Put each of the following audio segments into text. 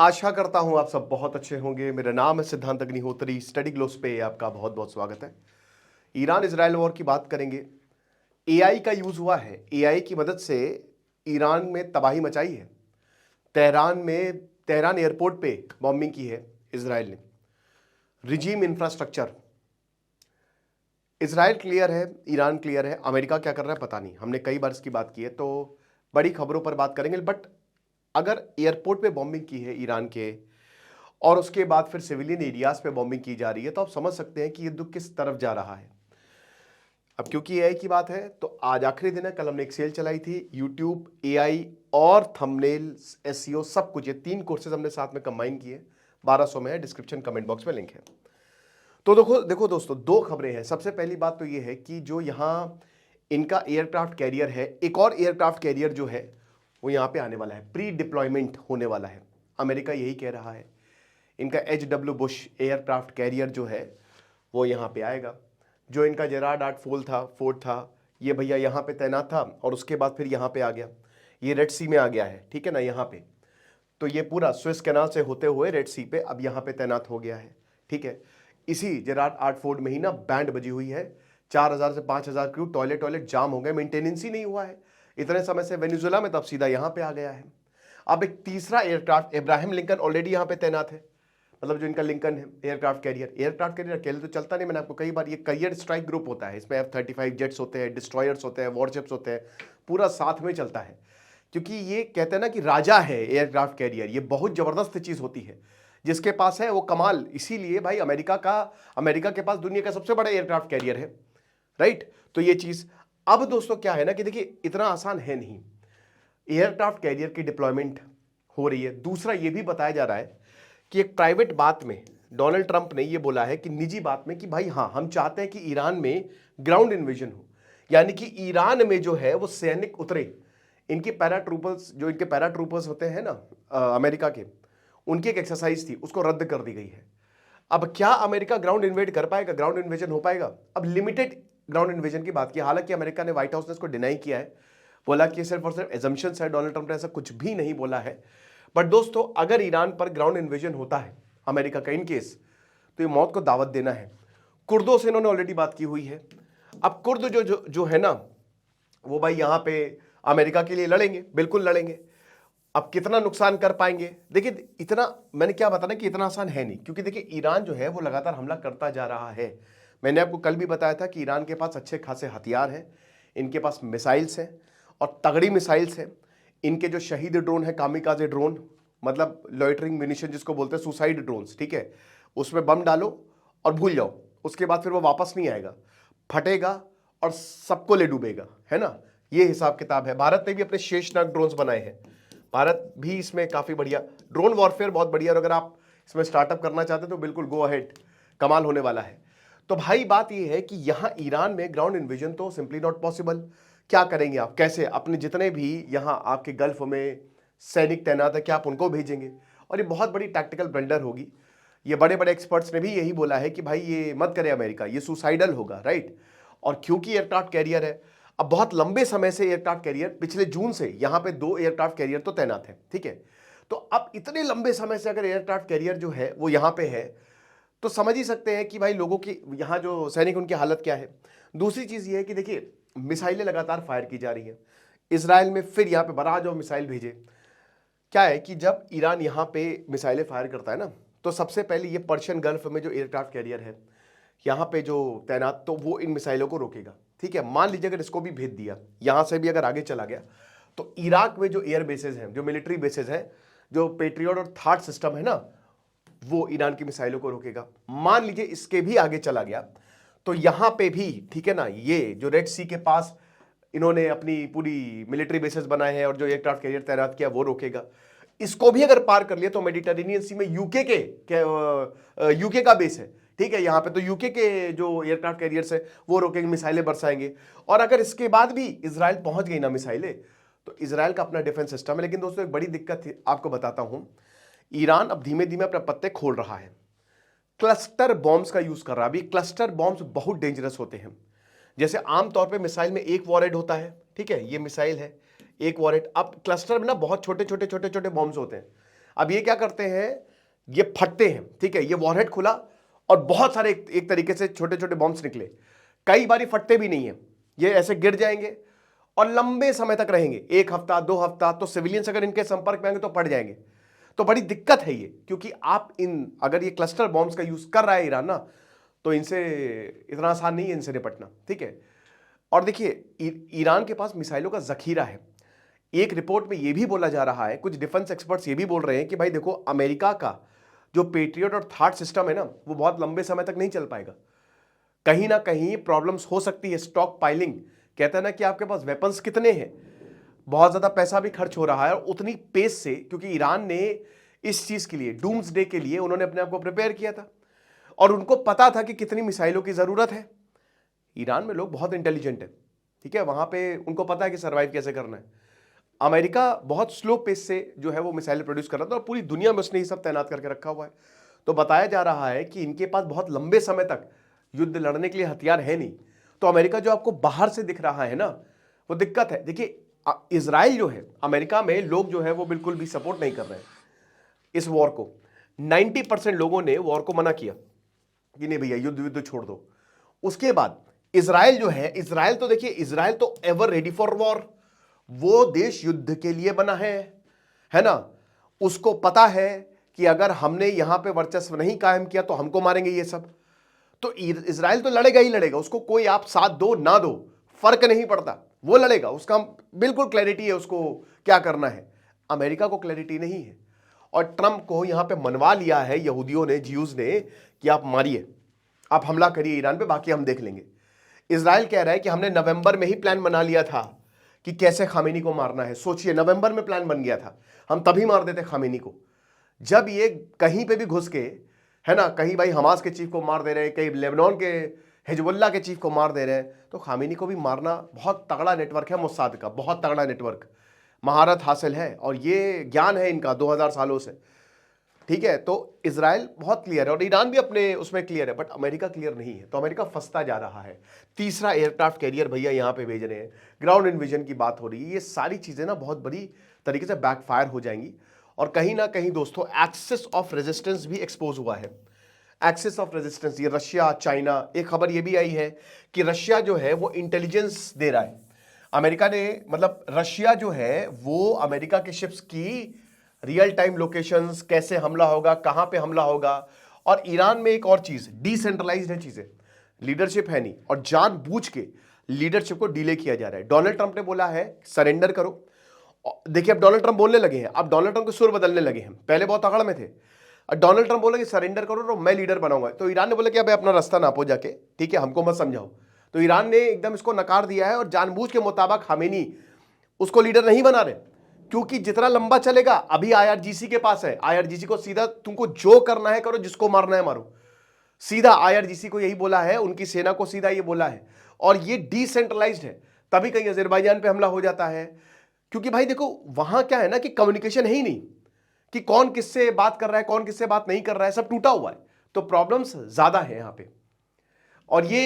आशा करता हूं आप सब बहुत अच्छे होंगे। मेरा नाम है सिद्धांत अग्निहोत्री। स्टडी ग्लोस पे आपका बहुत बहुत स्वागत है। ईरान इजराइल वॉर की बात करेंगे। एआई का यूज हुआ है। एआई की मदद से ईरान में तबाही मचाई है। तेहरान एयरपोर्ट पे बॉम्बिंग की है इजराइल ने। रिजीम इंफ्रास्ट्रक्चर, इजराइल क्लियर है, ईरान क्लियर है। अमेरिका क्या कर रहा है पता नहीं। हमने कई बार इसकी बात की है, तो बड़ी खबरों पर बात करेंगे। बट अगर एयरपोर्ट पे बॉम्बिंग की है ईरान के और उसके बाद फिर सिविलियन एरियाज पे बॉम्बिंग की जा रही है, तो आप समझ सकते हैं कि ये दुख किस तरफ जा रहा है। अब क्योंकि एआई की बात है तो आज आखिरी दिन है। कल हमने एक सेल चलाई थी। यूट्यूब, एआई और थंबनेल, एसईओ, सब कुछ, ये 3 कोर्सेज हमने साथ में कंबाइन किए। 1200 में है, डिस्क्रिप्शन कमेंट बॉक्स में लिंक है। तो देखो देखो दोस्तों, 2 खबरें हैं। सबसे पहली बात तो ये है कि जो यहाँ इनका एयरक्राफ्ट कैरियर है, एक और एयरक्राफ्ट कैरियर जो है वो यहाँ पे आने वाला है, प्री डिप्लॉयमेंट होने वाला है। अमेरिका यही कह रहा है। इनका एच.डब्ल्यू. बुश एयरक्राफ्ट कैरियर जो है वो यहाँ पे आएगा। जो इनका जेरार्ड आर्ट फोर्ट था, ये भैया यहाँ पे तैनात था और उसके बाद फिर यहाँ पे आ गया। ये रेड सी में आ गया है, ठीक है ना, यहाँ पे। तो ये पूरा स्विस कैनाल से होते हुए रेड सी पे अब यहाँ पे तैनात हो गया है, ठीक है। इसी जेरार्ड आर्ट फोर्ट में ही ना बैंड बजी हुई है। 4000 से 5000 क्रू, टॉयलेट जाम हो गए, मेंटेनेंस ही नहीं हुआ है इतने समय से वेनेजुएला में, तब सीधा यहाँ पे आ गया है। अब एक तीसरा एयरक्राफ्ट इब्राहिम लिंकन ऑलरेडी यहाँ पे तैनात है। मतलब जो इनका लिंकन है एयरक्राफ्ट कैरियर अकेले तो चलता नहीं। मैंने आपको कई बार, ये कैरियर स्ट्राइक ग्रुप होता है। इसमें F-35 जेट्स होते हैं, डिस्ट्रॉयर्स होते हैं, वॉरशिप्स होते हैं, पूरा साथ में चलता है। क्योंकि ये कहते हैं ना कि राजा है एयरक्राफ्ट कैरियर, ये बहुत जबरदस्त चीज होती है। जिसके पास है वो कमाल। इसीलिए भाई अमेरिका के पास दुनिया का सबसे बड़ा एयरक्राफ्ट कैरियर है, राइट। तो ये चीज, अब दोस्तों क्या है ना कि देखिए, इतना आसान है नहीं। एयरक्राफ्ट कैरियर की डिप्लॉयमेंट हो रही है। दूसरा ये भी बताया जा रहा है कि एक प्राइवेट बात में डोनाल्ड ट्रंप ने ये बोला है, कि निजी बात में, कि भाई हाँ, हम चाहते हैं कि ईरान में ग्राउंड इन्वेजन हो। यानी कि ईरान में जो है वो सैनिक उतरे। इनके पैराट्रूपर्स होते हैं ना अमेरिका के, उनकी एक एक्सरसाइज थी, उसको रद्द कर दी गई है। अब क्या अमेरिका ग्राउंड इन्वेड कर पाएगा, ग्राउंड इन्वेजन हो पाएगा? अब लिमिटेड ग्राउंड इन्वेजन की बात की। हालांकि अमेरिका ने, व्हाइट हाउस ने इसको डिनाई किया है, बोला कि सिर्फ और सिर्फ एजम्पशंस है। डोनाल्ड ट्रंप ने ऐसा कुछ भी नहीं बोला है। बट दोस्तों, अगर ईरान पर ग्राउंड इन्वेजन होता है अमेरिका का इन केस, तो ये मौत को दावत देना है। कुर्दों से इन्होंने ऑलरेडी बात की हुई है। अब कुर्द जो है ना, वो भाई यहां पे अमेरिका के लिए लड़ेंगे, बिल्कुल लड़ेंगे। अब कितना नुकसान कर पाएंगे, देखिए, इतना मैंने क्या बताना कि इतना आसान है नहीं। क्योंकि देखिए, ईरान जो है वो लगातार हमला करता जा रहा है। मैंने आपको कल भी बताया था कि ईरान के पास अच्छे खासे हथियार हैं, इनके पास मिसाइल्स हैं और तगड़ी मिसाइल्स हैं। इनके जो शहीद ड्रोन है, कामिकाजे ड्रोन, मतलब लॉइटरिंग म्यूनिशन जिसको बोलते हैं, सुसाइड ड्रोन्स, ठीक है। उसमें बम डालो और भूल जाओ, उसके बाद फिर वो वापस नहीं आएगा, फटेगा और सबको ले डूबेगा, है ना। ये हिसाब किताब है। भारत ने भी अपने शेषनाग ड्रोन्स बनाए हैं। भारत भी इसमें काफी बढ़िया, ड्रोन वॉरफेयर बहुत बढ़िया। और अगर आप इसमें स्टार्टअप करना चाहते हैं तो बिल्कुल गो अहेड, कमाल होने वाला है। तो भाई बात यह है कि यहां ईरान में ग्राउंड इन्वेजन तो सिंपली नॉट पॉसिबल। क्या करेंगे आप, कैसे अपने जितने भी यहां आपके गल्फ में सैनिक तैनात है, क्या आप उनको भेजेंगे? और ये बहुत बड़ी टैक्टिकल ब्लंडर होगी। ये बड़े बड़े एक्सपर्ट्स ने भी यही बोला है कि भाई ये मत करे अमेरिका, ये सुसाइडल होगा, राइट। और क्योंकि एयरक्राफ्ट कैरियर है, अब बहुत लंबे समय से एयरक्राफ्ट कैरियर, पिछले जून से यहां पे 2 एयरक्राफ्ट कैरियर तो तैनात है, ठीक है। तो अब इतने लंबे समय से अगर एयरक्राफ्ट कैरियर जो है वो यहां पे है, तो समझ ही सकते हैं कि भाई लोगों की, यहां जो सैनिक, उनकी हालत क्या है। दूसरी चीज ये है कि देखिए, मिसाइलें लगातार फायर की जा रही हैं इसराइल में। फिर यहां पे बराज और मिसाइल भेजे। क्या है कि जब ईरान यहां पे मिसाइलें फायर करता है ना, तो सबसे पहले ये पर्शियन गल्फ में जो एयरक्राफ्ट कैरियर है यहाँ पे जो तैनात, तो वो इन मिसाइलों को रोकेगा, ठीक है। मान लीजिए अगर इसको भी भेज दिया, यहां से भी अगर आगे चला गया, तो इराक में जो एयर बेसेस हैं, जो मिलिट्री बेसेस हैं, जो पेट्रियट और थार्ड सिस्टम है ना, वो ईरान की मिसाइलों को रोकेगा। मान लीजिए इसके भी आगे चला गया, तो यहां पे भी, ठीक है ना, ये जो रेड सी के पास इन्होंने अपनी पूरी मिलिट्री बेसेस बनाए हैं और जो एयरक्राफ्ट कैरियर तैनात किया, वो रोकेगा। इसको भी अगर पार कर लिया तो मेडिटेरेनियन सी में यूके का बेस है, ठीक है। यहां पे तो यूके के जो एयरक्राफ्ट कैरियर्स है वो रोकेंगे, मिसाइलें बरसाएंगे। और अगर इसके बाद भी इजराइल पहुंच गई ना मिसाइलें, तो इजराइल का अपना डिफेंस सिस्टम है। लेकिन दोस्तों, एक बड़ी दिक्कत थी, आपको बताता हूं। ईरान अब धीमे धीमे अपने पत्ते खोल रहा है, क्लस्टर बॉम्ब्स का यूज कर रहा है। अभी क्लस्टर बॉम्ब्स बहुत डेंजरस होते हैं। जैसे आमतौर पे मिसाइल में एक वॉरहेड होता है, ठीक है, ये मिसाइल है, एक वॉरहेड। अब क्लस्टर में ना बहुत छोटे छोटे छोटे छोटे बॉम्ब्स होते हैं। अब ये क्या करते हैं, ये फटते हैं, ठीक है, ये वॉरहेड खुला और बहुत सारे एक तरीके से छोटे छोटे बॉम्ब्स निकले, कई बारी फटते भी नहीं है, ये ऐसे गिर जाएंगे और लंबे समय तक रहेंगे, 1 हफ्ता 2 हफ्ता, तो सिविलियंस अगर इनके संपर्क में आएंगे तो फट जाएंगे। तो बड़ी दिक्कत है ये, क्योंकि आप अगर ये क्लस्टर बॉम्ब्स का यूज कर रहा है ईरान ना, तो इनसे इतना आसान नहीं है इनसे निपटना, ठीक है। और देखिए ईरान के पास मिसाइलों का जखीरा है। एक रिपोर्ट में यह भी बोला जा रहा है, कुछ डिफेंस एक्सपर्ट्स ये भी बोल रहे हैं कि भाई देखो, अमेरिका का जो पेट्रियट और थार्ड सिस्टम है ना, वो बहुत लंबे समय तक नहीं चल पाएगा, कहीं ना कहीं प्रॉब्लम्स हो सकती है। स्टॉक पाइलिंग कहता है ना कि आपके पास वेपन्स कितने हैं, बहुत ज्यादा पैसा भी खर्च हो रहा है और उतनी पेस से, क्योंकि ईरान ने इस चीज के लिए, डूम्सडे के लिए उन्होंने अपने आप को प्रिपेयर किया था और उनको पता था कि कितनी मिसाइलों की जरूरत है। ईरान में लोग बहुत इंटेलिजेंट है, ठीक है, वहां पे उनको पता है कि सर्वाइव कैसे करना है। अमेरिका बहुत स्लो पेस से जो है वो मिसाइल प्रोड्यूस कर रहा था और पूरी दुनिया में उसने ये सब तैनात करके रखा हुआ है। तो बताया जा रहा है कि इनके पास बहुत लंबे समय तक युद्ध लड़ने के लिए हथियार है नहीं। तो अमेरिका जो आपको बाहर से दिख रहा है ना, वो दिक्कत है। देखिए इजराइल जो है, अमेरिका में लोग जो है वो बिल्कुल भी सपोर्ट नहीं कर रहे हैं इस वॉर को। 90% लोगों ने वॉर को मना किया कि नहीं भैया, युद्ध छोड़ दो। उसके बाद इजराइल जो है, इजराइल तो देखिए, इजराइल तो एवर रेडी फॉर वॉर, वो देश युद्ध के लिए बना है ना। उसको पता है कि अगर हमने यहां पे वर्चस्व नहीं कायम किया तो हमको मारेंगे ये सब। तो इजराइल तो लड़ेगा ही लड़ेगा, उसको कोई आप साथ दो ना दो फर्क नहीं पड़ता, वो लड़ेगा, उसका बिल्कुल क्लैरिटी है उसको क्या करना है। अमेरिका को क्लैरिटी नहीं है और ट्रंप को यहां पे मनवा लिया है यहूदियों ने, ज्यूज ने, कि आप मारिए, आप हमला करिए ईरान पे, बाकी हम देख लेंगे। इजराइल कह रहा है कि हमने नवंबर में ही प्लान बना लिया था कि कैसे खामेनी को मारना है। सोचिए, नवंबर में प्लान बन गया था, हम तभी मार देते खामेनी को। जब ये कहीं पे भी घुस के, है ना, कहीं भाई हमास के चीफ को मार दे रहे हैं, कहीं लेबनान के हिजबुल्लाह के चीफ को मार दे रहे हैं, तो खामेनी को भी मारना बहुत तगड़ा नेटवर्क है मोसाद का, बहुत तगड़ा नेटवर्क, महारत हासिल है और ये ज्ञान है इनका 2000 सालों से, ठीक है। तो इजराइल बहुत क्लियर है और ईरान भी अपने उसमें क्लियर है, बट अमेरिका क्लियर नहीं है, तो अमेरिका फंसता जा रहा है। तीसरा एयरक्राफ्ट कैरियर भैया यहां पे भेज रहे हैं, ग्राउंड इन्विजन की बात हो रही है, ये सारी चीजें ना बहुत बड़ी तरीके से बैकफायर हो जाएंगी। और कहीं ना कहीं दोस्तों एक्सिस ऑफ रेजिस्टेंस भी एक्सपोज हुआ है। एक्सिस ऑफ रेजिस्टेंस, ये रशिया चाइना, एक खबर ये भी आई है कि रशिया जो है वो इंटेलिजेंस दे रहा है। अमेरिका ने, मतलब रशिया जो है वो अमेरिका के शिप्स की रियल टाइम लोकेशंस, कैसे हमला होगा, कहां पे हमला होगा। और ईरान में एक और चीज, डिसेंट्रलाइज्ड है चीजें, लीडरशिप है नहीं और जानबूझ के लीडरशिप को डिले किया जा रहा है। डोनाल्ड ट्रंप ने बोला है सरेंडर करो। देखिए अब डोनाल्ड ट्रंप बोलने लगे हैं, अब डोनाल्ड ट्रंप के सुर बदलने लगे हैं, पहले बहुत अकड़ में थे। अब डोनाल्ड ट्रंप बोला कि सरेंडर करो तो मैं लीडर बनाऊंगा, तो ईरान ने बोला कि अब अपना रास्ता नापो जाके, ठीक है, हमको मत समझाओ। तो ईरान ने एकदम इसको नकार दिया है और जानबूझ के मुताबिक खामेनी उसको लीडर नहीं बना रहे, क्योंकि जितना लंबा चलेगा, अभी आईआरजीसी के पास है, आईआरजीसी को सीधा तुमको जो करना है करो, जिसको मारना है मारो, सीधा आईआरजीसी को यही बोला है, उनकी सेना को सीधा ये बोला है। और ये डिसेंट्रलाइज्ड है, तभी कहीं अजरबैजान पे हमला हो जाता है, क्योंकि भाई देखो वहां क्या है ना कि कम्युनिकेशन है ही नहीं, कि कौन किससे बात कर रहा है, कौन किससे बात नहीं कर रहा है, सब टूटा हुआ है। तो प्रॉब्लम्स ज्यादा है यहां पे और ये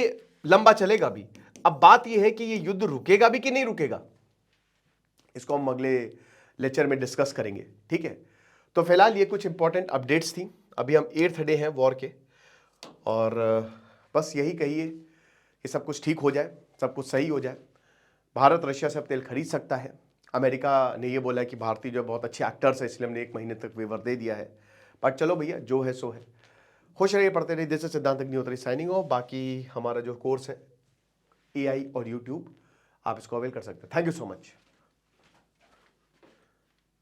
लंबा चलेगा भी। अब बात ये है कि ये युद्ध रुकेगा भी कि नहीं रुकेगा, इसको हम अगले लेक्चर में डिस्कस करेंगे, ठीक है। तो फिलहाल ये कुछ इंपॉर्टेंट अपडेट्स थी। अभी हम 8th डे हैं वॉर के और बस यही कहिए कि सब कुछ ठीक हो जाए, सब कुछ सही हो जाए। भारत रशिया से अब तेल खरीद सकता है। अमेरिका ने ये बोला कि भारतीय जो बहुत अच्छे एक्टर्स है, इसलिए हमने 1 महीने तक वेवर दे दिया है। बट चलो भैया, जो है सो है। खुश रहिए, पढ़ते रहिए। जैसे सिद्धांत अग्निहोत्री साइनिंग ऑफ। बाकी हमारा जो कोर्स है AI और YouTube, आप इसको अवेल कर सकते हैं। Thank you so much.